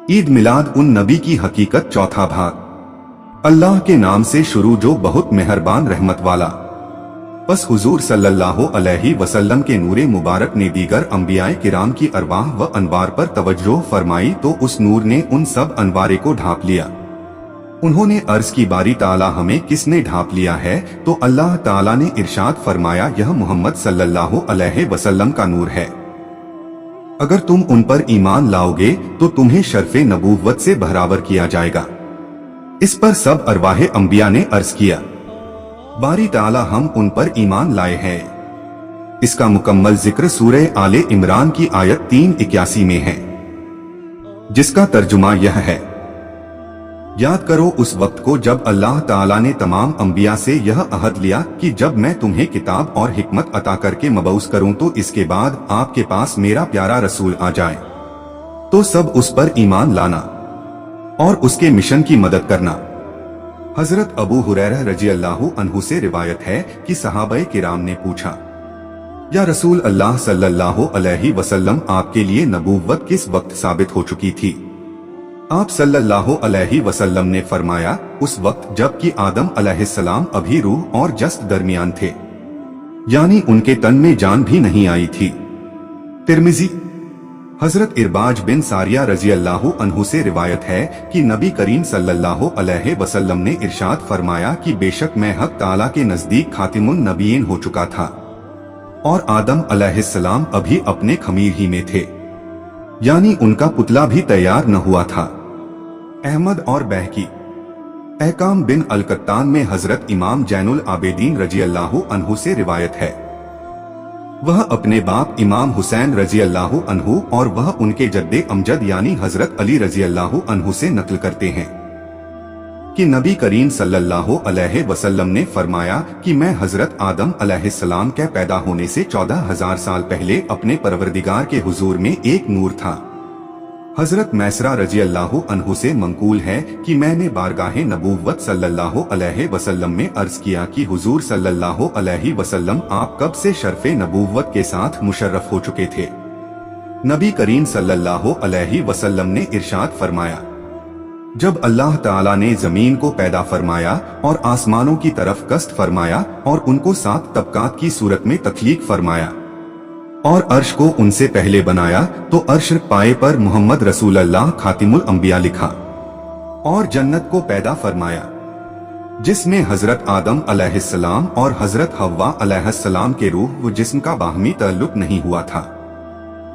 ईद मिलाद उन नबी की हकीकत चौथा भाग। अल्लाह के नाम से शुरू जो बहुत मेहरबान रहमत वाला। बस हुजूर सल्लल्लाहु अलैहि वसल्लम के नूरे मुबारक ने दीगर अंबियाए किराम की अरवाह व अनवार पर तवज्जो फरमाई तो उस नूर ने उन सब अनवारे को ढांप लिया। उन्होंने अर्ज की बारी ताला हमें किसने ढांप लिया है, तो अल्लाह ताला ने इरशाद फरमाया यह मोहम्मद सल्लल्लाहु अलैहि वसल्लम का नूर है। अगर तुम उन पर ईमान लाओगे तो तुम्हें शर्फे नबूवत से बहरावर किया जाएगा। इस पर सब अरवाहे अंबिया ने अर्ज किया, बारी ताला हम उन पर ईमान लाए हैं। इसका मुकम्मल जिक्र सूरह आले इमरान की आयत 381 में है, जिसका तर्जुमा यह है, याद करो उस वक्त को जब अल्लाह ताला ने तमाम अंबिया से यह अहद लिया कि जब मैं तुम्हें किताब और हिकमत अता करके मबऊस करूं तो इसके बाद आपके पास मेरा प्यारा रसूल आ जाए तो सब उस पर ईमान लाना और उसके मिशन की मदद करना। हजरत अबू हुरैरा रजी अल्लाहु अन्हु से रिवायत है कि सहाबाए किराम ने पूछा, या रसूल अल्लाह सल्लल्लाहु अलैहि वसल्लम आपके लिए नबूवत किस वक्त साबित हो चुकी थी? आप सल्लल्लाहु अलैहि वसल्लम ने फरमाया उस वक्त जब कि आदम अलैहिस्सलाम अभी रूह और जस्त दरमियान थे, यानी उनके तन में जान भी नहीं आई थी। तिर्मिजी। हजरत इरबाज बिन सारिया रजी अल्लाहु अन्हु से रिवायत है कि नबी करीम सल्लल्लाहु अलैहि वसल्लम ने इरशाद फरमाया कि बेशक मैं हक ताला के नजदीक खातिमुन नबीयीन हो चुका था और आदम अलैहिस्सलाम अभी अपने खमीर ही में थे, यानी उनका पुतला भी तैयार न हुआ था। अहमद और बहकी। अहकाम बिन अल-कत्तान में हजरत इमाम जैनुल आबेदीन रजी अल्लाहु अन्हु से रिवायत है, वह अपने बाप इमाम हुसैन रजी अल्लाहु अन्हु और वह उनके जद्दे अमजद यानी हजरत अली रजी अल्लाहु अन्हु से नकल करते हैं कि नबी करीम सल्लल्लाहु अलैहि वसल्लम ने फरमाया कि मैं हजरत आदम अलैहिस्सलाम के पैदा होने से 14,000 साल पहले अपने परवरदिगार के हुजूर में एक नूर था। हजरत मैसरा रजी अल्लाहु अन्हु से मंकूल है कि मैंने बारगाहे नबूवत सल्लल्लाहु अलैहि वसल्लम में अर्ज किया कि हुजूर सल्लल्लाहु अलैहि वसल्लम आप कब से शर्फे नबूवत के साथ मुशर्रफ हो चुके थे? नबी करीम सल्लल्लाहु अलैहि वसल्लम ने इरशाद फरमाया, जब अल्लाह ताला ने जमीन को पैदा फरमाया और आसमानों की तरफ कस्त फरमाया और उनको 7 तबकात की सूरत में तख्लीक फरमाया और अर्श को उनसे पहले बनाया तो अर्श पाए पर मोहम्मद रसूल अल्लाह खातिमुल अंबिया लिखा और जन्नत को पैदा फरमाया जिसमें हजरत आदम अलैहिस्सलाम और हजरत हव्वा अलैहिस्सलाम के रूह व जिस्म का बाहमी ताल्लुक नहीं हुआ था।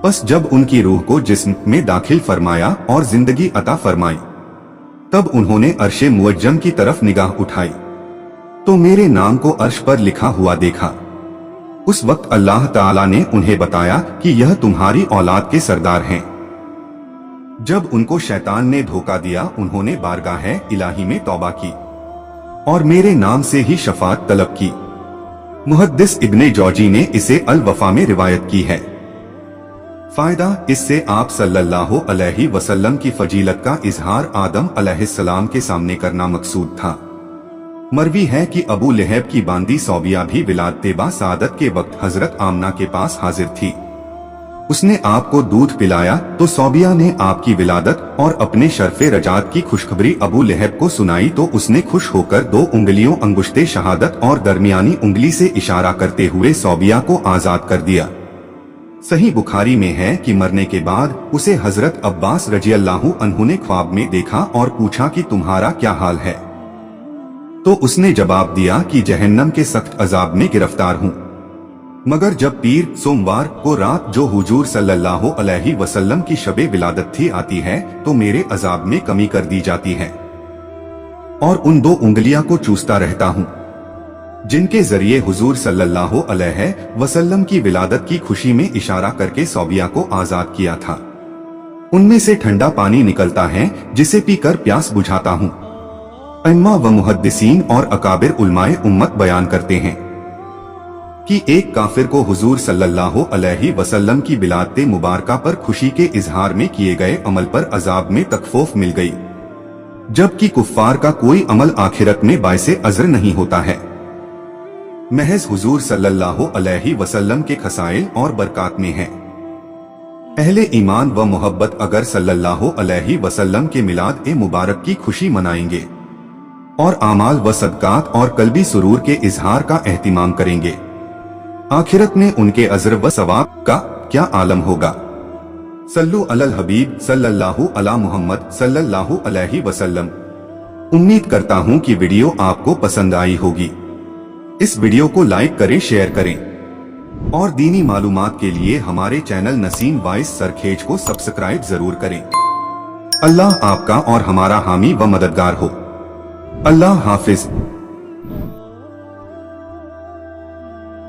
बस जब उनकी रूह को जिस्म में दाखिल फरमाया और जिंदगी अता फरमाई तब उन्होंने अर्शे मुअज्जम की तरफ निगाह उठाई तो मेरे नाम को अर्श पर लिखा हुआ देखा। उस वक्त अल्लाह ताला ने उन्हें बताया कि यह तुम्हारी औलाद के सरदार हैं। जब उनको शैतान ने धोखा दिया उन्होंने बारगाहे इलाही में तौबा की और मेरे नाम से ही शफात तलब की। मुहद्दिस इब्ने जौजी ने इसे अल वफा में रिवायत की है। फायदा, इससे आप सल्लल्लाहु अलैहि वसल्लम की फजीलत का इजहार आदम अलैहिस्सलाम के सामने करना मकसूद था। मरवी है कि अबू लहब की बांदी सौबिया भी विलादते बा सादत के वक्त हजरत आमना के पास हाजिर थी। उसने आपको दूध पिलाया तो सौबिया ने आपकी विलादत और अपने शर्फे रजात की खुशखबरी अबू लहब को सुनाई तो उसने खुश होकर 2 उंगलियों अंगुश्ते शहादत और दरमियानी उंगली से इशारा करते हुए सौबिया को आजाद कर दिया। सही बुखारी में है कि मरने के बाद उसे हजरत अब्बास रजी अल्लाहु अन्हु ने ख्वाब में देखा और पूछा कि तुम्हारा क्या हाल है, तो उसने जवाब दिया कि जहन्नम के सख्त अजाब में गिरफ्तार हूँ, मगर जब पीर सोमवार को रात जो हुजूर सल्लल्लाहु अलैहि वसल्लम की शबे विलादत थी आती है तो मेरे अजाब में कमी कर दी जाती है और उन 2 उंगलियां को चूसता रहता हूँ जिनके जरिए हुजूर सल्लल्लाहु अलैहि वसल्लम की विलादत की खुशी में इशारा करके सौबिया को आजाद किया था। उनमें से ठंडा पानी निकलता है जिसे पीकर प्यास बुझाता हूँ। अइम्मा व मुहद्दिसीन और अकाबिर उलमाए उम्मत बयान करते हैं कि एक काफिर को हुजूर सल्लल्लाहु अलैहि वसल्लम की विलादत मुबारका पर खुशी के इजहार में किए गए अमल पर अजाब में तकफूफ मिल गई, जबकि कुफ्फार का कोई अमल आखिरत में बाइसे अज़र नहीं होता है। महज हुजूर सल्लल्लाहु अलैहि वसल्लम के खसाइल और बरकात में है। अहले ईमान व मोहब्बत अगर सल्लल्लाहु अलैहि वसल्लम के मिलाद ए मुबारक की खुशी मनाएंगे और आमाल व सदकात और कल्बी सुरूर के इजहार का एहतिमाम करेंगे, आखिरत में उनके अजर व सवाब का क्या आलम होगा। सल्लु अलल हबीब सल्लल्लाहु अला मुहम्मद सल्लल्लाहु अलैहि वसल्लम। उम्मीद करता हूं कि वीडियो आपको पसंद आई होगी। इस वीडियो को लाइक करें, शेयर करें और दीनी मालूमात के लिए हमारे चैनल नसीम वाइस सरखेज को सब्सक्राइब जरूर करें। अल्लाह आपका और हमारा हामी व मददगार हो। अल्लाह हाफिज।